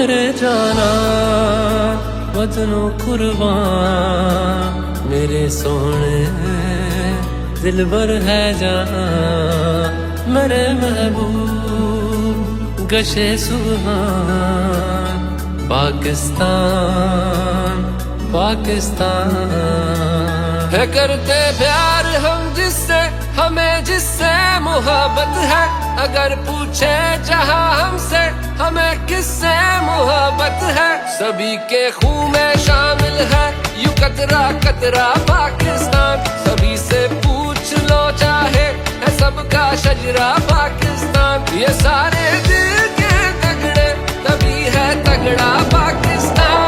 मेरे जाना वतनों कुर्बान, मेरे सोने दिलबर है जान, मेरे महबूब गशे सुबहान। पाकिस्तान पाकिस्तान है करते प्यार हम जिससे, हमें जिससे मोहब्बत है। अगर पूछे जहां हमसे हमें किससे मोहब्बत है। सभी के खून में शामिल है यू कतरा कतरा पाकिस्तान। सभी से पूछ लो चाहे है सबका शजरा पाकिस्तान। ये सारे दिल के तगड़े तभी है तगड़ा पाकिस्तान।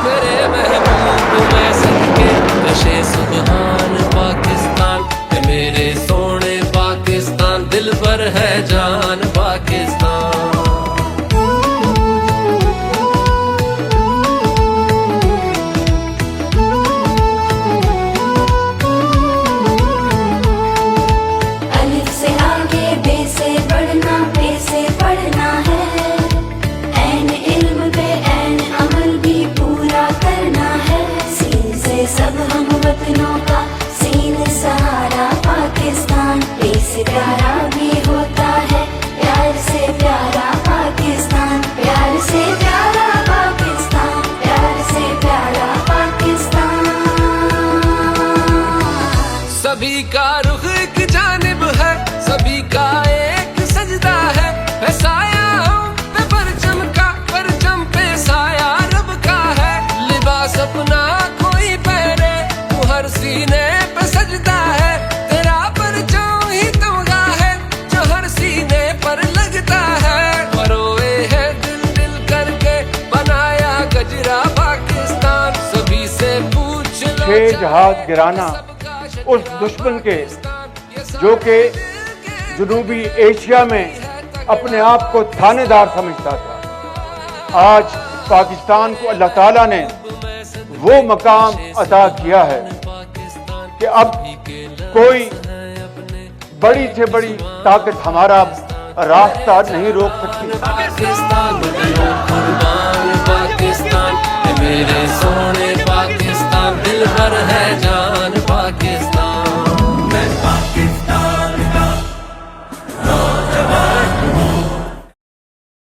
मेरे महबूब में सबके गशे सुबहान पाकिस्तान है। मेरे सोने पाकिस्तान दिल पर है जान पाकिस्तान। सब हम वतनों का सीन सहारा पाकिस्तान। प्यारा भी होता है प्यार से प्यारा पाकिस्तान। प्यार से प्यारा पाकिस्तान, प्यार से प्यारा पाकिस्तान। सभी का रुख एक जानिब है, सभी का एक सजदा है। साया हम पे परचम का, परचम पे साया रब का है। लिबास अपना कोई पहने वो हर सीने पे सजदा है। तेरा परचम ही तमगा है जो हर सीने पर लगता है। परोए है दिल दिल करके बनाया गजरा पाकिस्तान। सभी से पूछ लो 6 जहाज गिराना उस दुश्मन के जो कि जनूबी एशिया में अपने आप को थानेदार समझता था। आज पाकिस्तान को अल्लाह ताला ने वो मकाम अता किया है कि अब कोई बड़ी से बड़ी ताकत हमारा रास्ता नहीं रोक सकती। पाकिस्तान कुर्बान पाकिस्तान मेरे सोने पाकिस्तान दिल भर है